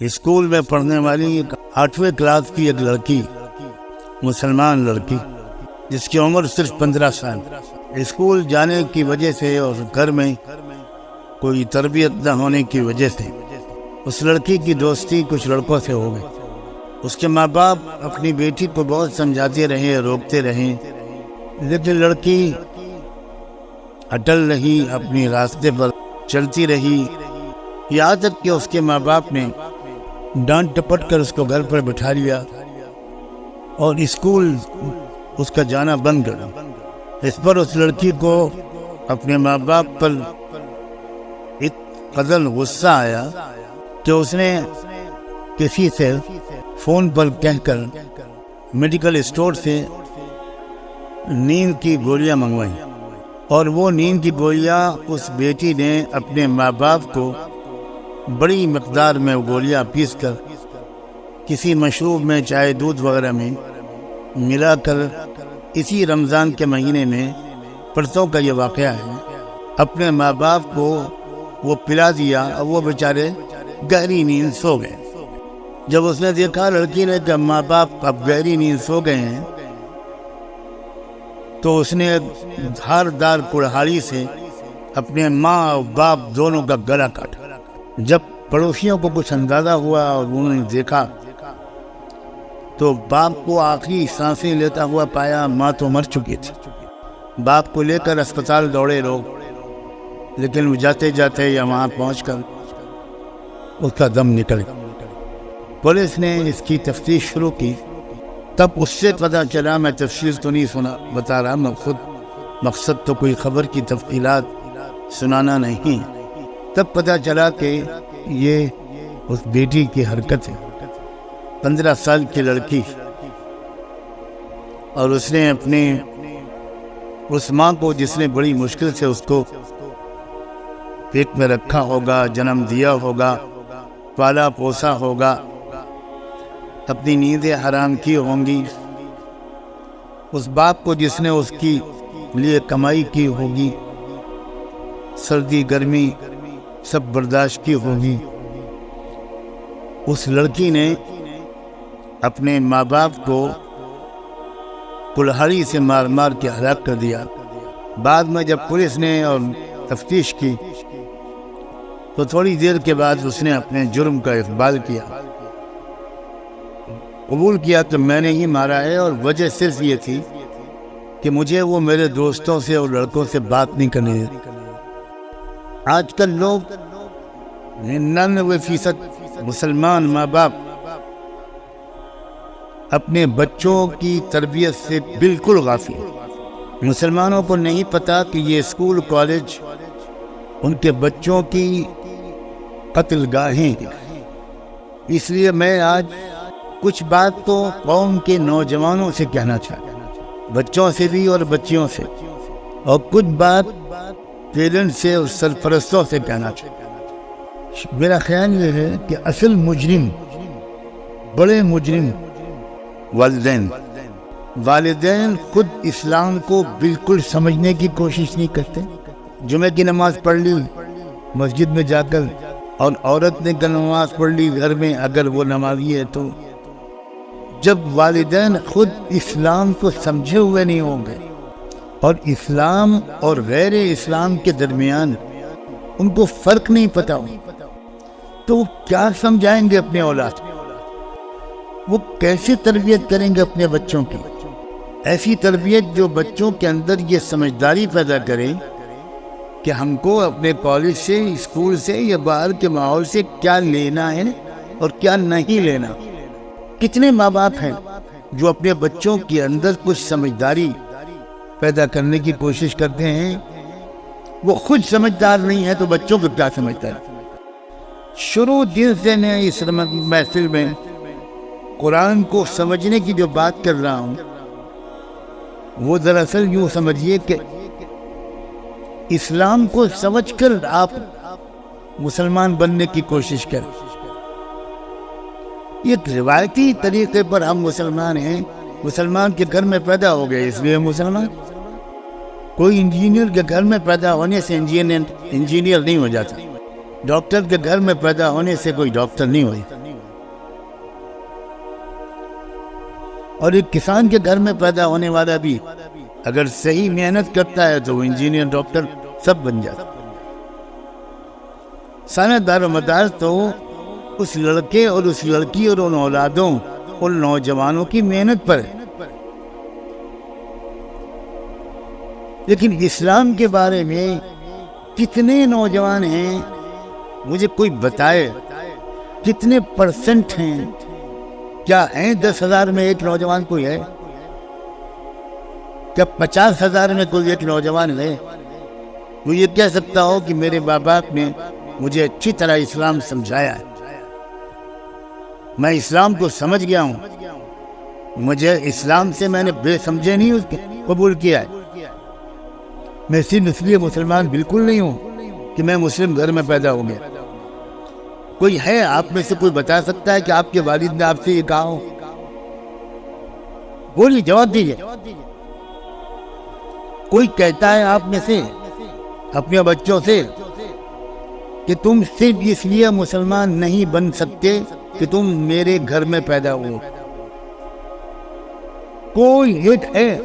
School میں پڑھنے والی 8ویں کلاس کی ایک لڑکی، مسلمان لڑکی جس کی عمر صرف 15 سال، اسکول جانے کی وجہ سے اور گھر میں کوئی تربیت نہ ہونے کی وجہ سے اس لڑکی کی دوستی کچھ لڑکوں سے ہو گئی۔ اس کے ماں باپ اپنی بیٹی کو بہت سمجھاتے رہے، روکتے رہے، لیکن لڑکی اٹل رہی، اپنی راستے پر چلتی رہی، یہاں تک کہ اس کے ماں باپ نے ڈانٹ ٹپٹ کر اس کو گھر پر بٹھا لیا اور اسکول اس کا جانا بند کر دیا۔ اس پر اس لڑکی کو اپنے ماں باپ پر ایک قدر غصہ آیا کہ اس نے کسی سے فون پر کہہ کر میڈیکل اسٹور سے نیند کی گولیاں منگوائیں، اور وہ نیند کی گولیاں اس بیٹی نے اپنے ماں باپ کو بڑی مقدار میں گولیاں پیس کر کسی مشروب میں، چائے دودھ وغیرہ میں ملا کر اسی رمضان کے مہینے میں پرسوں کا یہ واقعہ ہے، اپنے ماں باپ کو وہ پلا دیا اور وہ بیچارے گہری نیند سو گئے۔ جب اس نے دیکھا لڑکی نے کہ ماں باپ اب گہری نیند سو گئے ہیں، تو اس نے دھاردار کڑہاڑی سے اپنے ماں اور باپ دونوں کا گلا کاٹا۔ جب پڑوسیوں کو کچھ اندازہ ہوا اور انہوں نے دیکھا تو باپ کو آخری سانسیں لیتا ہوا پایا، ماں تو مر چکی تھی۔ باپ کو لے کر اسپتال دوڑے لوگ، لیکن وہ جاتے جاتے یا وہاں پہنچ کر اس کا دم نکل گیا۔ پولیس نے اس کی تفتیش شروع کی، تب اس سے پتہ چلا، میں تفصیل تو نہیں بتا رہا، مقصد تو کوئی خبر کی تفصیلات سنانا نہیں، تب پتہ چلا کہ یہ اس بیٹی کی حرکت ہے، 15 سال کی لڑکی، اور اس نے اپنے اس ماں کو، جس نے بڑی مشکل سے اس کو پیٹ میں رکھا ہوگا، جنم دیا ہوگا، پالا پوسا ہوگا، اپنی نیندیں حرام کی ہوں گی، اس باپ کو جس نے اس کی لیے کمائی کی ہوگی، سردی گرمی سب برداشت کی ہوگی، اس لڑکی نے اپنے ماں باپ کو کلہاڑی سے مار مار کے ہلاک کر دیا۔ بعد میں جب پولیس نے اور تفتیش کی تو تھوڑی دیر کے بعد اس نے اپنے جرم کا اقبال کیا، قبول کیا کہ میں نے ہی مارا ہے، اور وجہ صرف یہ تھی کہ مجھے وہ میرے دوستوں سے اور لڑکوں سے بات نہیں کرنے دیتی۔ آج کل لوگ 99% مسلمان ماں باپ اپنے بچوں کی تربیت سے بالکل غافل ہیں۔ مسلمانوں کو نہیں پتا کہ یہ اسکول کالج ان کے بچوں کی قتل گاہیں ہیں۔ اس لیے میں آج کچھ بات تو قوم کے نوجوانوں سے کہنا چاہتا ہوں، بچوں سے بھی اور بچیوں سے، اور کچھ بات پیرنٹ سے اور سرپرستوں سے کہنا چاہتا ہوں۔ میرا خیال یہ ہے کہ اصل مجرم، بڑے مجرم والدین خود اسلام کو بالکل سمجھنے کی کوشش نہیں کرتے۔ جمعہ کی نماز پڑھ لی مسجد میں جا کر، اور عورت نے نماز پڑھ لی گھر میں اگر وہ نمازی ہے تو، جب والدین خود اسلام کو سمجھے ہوئے نہیں ہوں گے اور اسلام اور غیر اسلام کے درمیان ان کو فرق نہیں پتا ہو، تو وہ کیا سمجھائیں گے اپنے اولاد کو؟ وہ کیسے تربیت کریں گے اپنے بچوں کی؟ ایسی تربیت جو بچوں کے اندر یہ سمجھداری پیدا کرے کہ ہم کو اپنے کالج سے، اسکول سے یا باہر کے ماحول سے کیا لینا ہے اور کیا نہیں لینا۔ کتنے ماں باپ ہیں جو اپنے بچوں کے اندر کچھ سمجھداری پیدا کرنے کی کوشش کرتے ہیں، وہ خود سمجھدار نہیں ہے تو بچوں کو کیا سمجھتا ہے۔ شروع دن سے میں اس محفل میں قرآن کو سمجھنے کی جو بات کر رہا ہوں، وہ دراصل یوں سمجھیے کہ اسلام کو سمجھ کر آپ مسلمان بننے کی کوشش کریں۔ ایک روایتی طریقے پر ہم مسلمان ہیں، مسلمان کے گھر میں پیدا ہو گئے اس لیے مسلمان۔ کوئی انجینئر کے گھر میں پیدا ہونے سے انجینئر نہیں ہو جاتا، ڈاکٹر کے گھر میں پیدا ہونے سے کوئی ڈاکٹر نہیں ہوتا، اور ایک کسان کے گھر میں پیدا ہونے والا بھی اگر صحیح محنت کرتا ہے تو وہ انجینئر، ڈاکٹر سب بن جاتا۔ سارا دار و مدار تو اس لڑکے اور اس لڑکی اور ان اولادوں، ان نوجوانوں کی محنت پر ہے۔ لیکن اسلام کے بارے میں کتنے نوجوان ہیں، مجھے کوئی بتائے کتنے پرسنٹ ہیں؟ کیا ہیں 10,000 میں ایک نوجوان کوئی ہے؟ کیا 50,000 میں کوئی ایک نوجوان ہے؟ وہ یہ کہہ سکتا ہو کہ میرے ماں باپ نے مجھے اچھی طرح اسلام سمجھایا ہے، میں اسلام کو سمجھ گیا ہوں، مجھے اسلام سے میں نے بے سمجھے نہیں اس کے قبول کیا ہے۔ میں صرف اس لیے مسلمان بالکل نہیں ہوں کہ میں مسلم گھر میں پیدا ہو گیا۔ کوئی ہے آپ میں سے کوئی بتا سکتا ہے کہ آپ کے والد نے آپ سے یہ کہا ہو؟ بولیے، جواب دیجیے۔ کوئی کہتا ہے آپ میں سے اپنے بچوں سے کہ تم صرف اس لیے مسلمان نہیں بن سکتے کہ تم میرے گھر میں پیدا ہو؟ کوئی ایک ہے